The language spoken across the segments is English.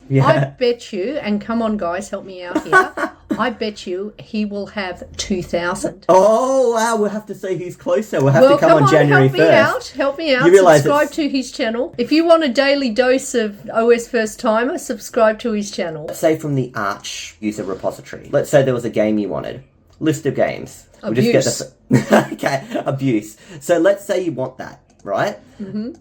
Yeah. I bet you, and come on guys, help me out here, I bet you he will have 2,000. Oh, wow, we'll have to see who's closer. We'll have to come on January 1st. Help me out. You realise subscribe to his channel. If you want a daily dose of OS First Timer, subscribe to his channel. Let's say from the Arch user repository. Let's say there was a game you wanted. List of games. Abuse. Okay, abuse. So let's say you want that, right? Mm-hmm.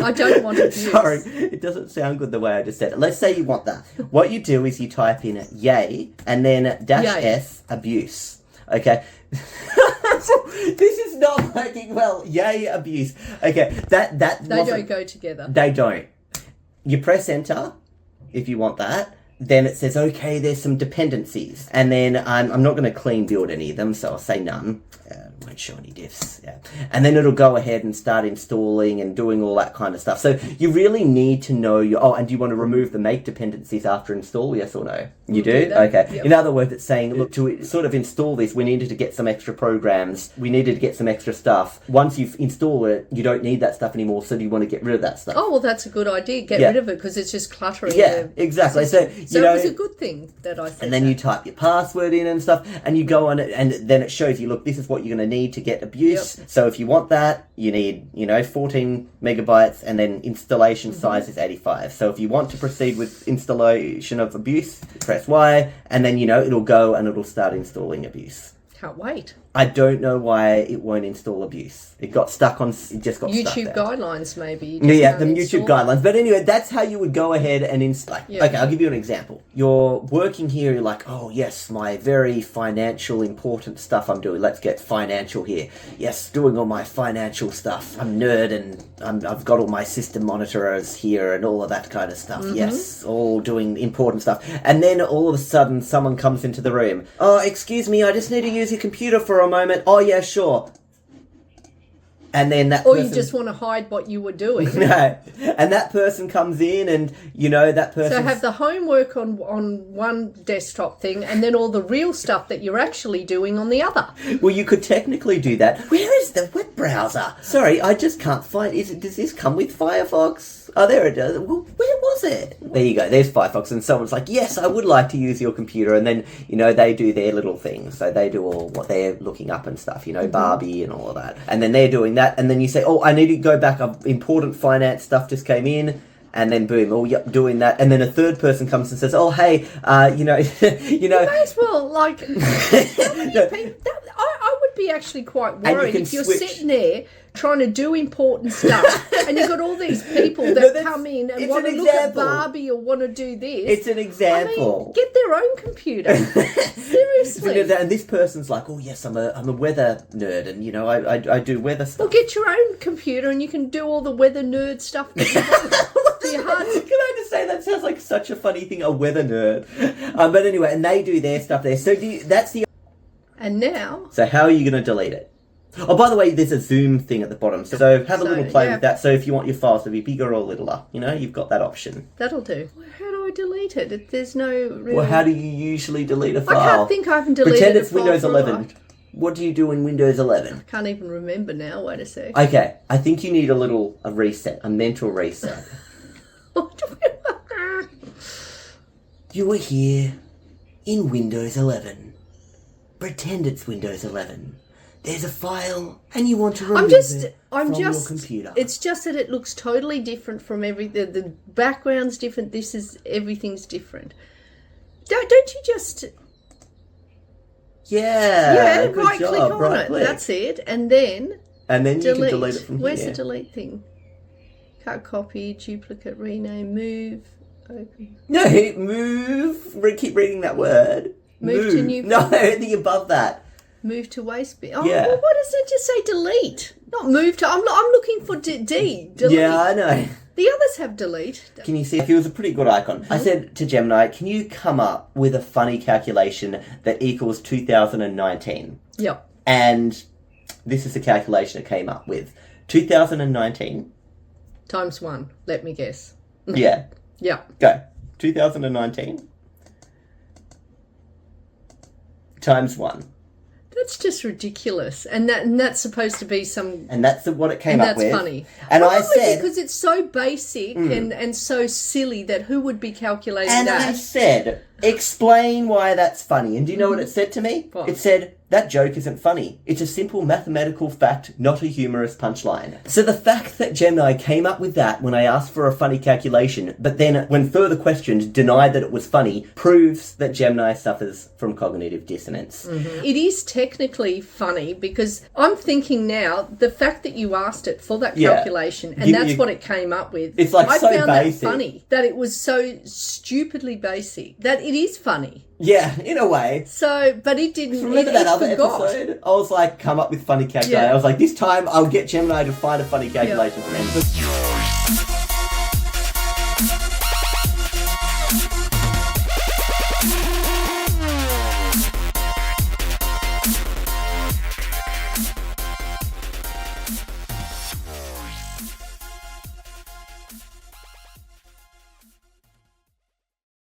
I don't want abuse. Sorry, it doesn't sound good the way I just said it. Let's say you want that. What you do is you type in yay and then -s abuse. Okay. This is not working well. Yay abuse. Okay, that they don't go together. They don't. You press enter if you want that. Then it says, okay, there's some dependencies. And then I'm not going to clean build any of them, so I'll say none. Won't show any diffs. Yeah. And then it'll go ahead and start installing and doing all that kind of stuff. So you really need to know your... Oh, and do you want to remove the make dependencies after install? Yes or no? You do? Okay. Yep. In other words, it's saying, look, to sort of install this, we needed to get some extra programs. We needed to get some extra stuff. Once you've installed it, you don't need that stuff anymore. So do you want to get rid of that stuff? Oh, well, that's a good idea. Get rid of it because it's just cluttering. Yeah, exactly. So it was a good thing that I said. And then you type your password in and stuff, and you go on it, and then it shows you, look, this is what you're going to need to get abuse. Yep. So if you want that, you need, 14 megabytes, and then installation size is 85. So if you want to proceed with installation of abuse, press Y, and then, it'll go and it'll start installing abuse. Can't wait. I don't know why it won't install abuse. It got stuck on... It just got stuck YouTube there. guidelines, maybe. Yeah, the YouTube guidelines. But anyway, that's how you would go ahead and install. Yeah. Okay, I'll give you an example. You're working here, you're like, oh, yes, my very financial important stuff I'm doing. Let's get financial here. Yes, doing all my financial stuff. I'm nerd and I've got all my system monitorers here and all of that kind of stuff. Mm-hmm. Yes, all doing important stuff. And then all of a sudden, someone comes into the room. Oh, excuse me, I just need to use your computer for a moment. Oh, yeah, sure. And then that Or person... you just want to hide what you were doing. No. And that person comes in and, that person... So have the homework on one desktop thing and then all the real stuff that you're actually doing on the other. Well, you could technically do that. Where is the web browser? Sorry, I just can't find... Does this come with Firefox? Oh, there it does. Well, where was it? There you go. There's Firefox. And someone's like, yes, I would like to use your computer. And then, they do their little things. So they do all what they're looking up and stuff, Barbie and all of that. And then they're doing that. And then you say, oh, I need to go back. Important finance stuff just came in. And then boom, oh, yep, doing that. And then a third person comes and says, oh, hey, You may as well, like... I would be actually quite worried if you're sitting there trying to do important stuff and you've got all these people that come in and want to look at Barbie or want to do this. It's an example. Get their own computer. Seriously. And this person's like, oh, yes, I'm a weather nerd and, I do weather stuff. Well, get your own computer and you can do all the weather nerd stuff. Can I just say that sounds like such a funny thing, a weather nerd. But anyway, and they do their stuff there. So that's the... And now... So how are you going to delete it? Oh, by the way, there's a zoom thing at the bottom. So have a little play with that. So if you want your files to be bigger or littler, you've got that option. That'll do. How do I delete it? There's no real... Well, how do you usually delete a file? I can't think I haven't deleted Pretend it's a file Windows for 11. Right. What do you do in Windows 11? I can't even remember now. Wait a sec. Okay, I think you need a reset, a mental reset. You are here in Windows 11. Pretend it's Windows 11. There's a file, and you want to remove it from your computer. It's just that it looks totally different from everything. The background's different. Everything's different. Don't you just... Yeah, good right job. click on right it. click. That's it. And then you can delete it from Where's here. the delete thing? Cut, copy, duplicate, rename, move, open. No, move. Keep reading that word. Move to new... No, the above that. Move to waste bin. Oh, yeah. Well, why does it just say delete? Not move to... I'm looking for delete. Yeah, I know. The others have delete. Can you see? It was a pretty good icon. Mm-hmm. I said to Gemini, can you come up with a funny calculation that equals 2019? Yep. And this is the calculation it came up with. 2019... Times 1. Let me guess. Yeah. Yeah. Go. 2019... times 1. That That's just ridiculous. And that's supposed to be some... And that's what it came up with. And that's funny. And Probably I said... because it's so basic and so silly that who would be calculating and that? And I said, explain why that's funny. And do you know what it said to me? What? It said, that joke isn't funny. It's a simple mathematical fact, not a humorous punchline. So the fact that Gemini came up with that when I asked for a funny calculation, but then when further questioned denied that it was funny, proves that Gemini suffers from cognitive dissonance. It is technically funny because I'm thinking now, the fact that you asked it for that calculation and that's what it came up with. It's like I so found basic. that funny, that it was so stupidly basic, that it is funny. Yeah, in a way. So, but it didn't. Remember that other episode? I was like, come up with funny calculation. I was like, this time I'll get Gemini to find a funny calculation for me.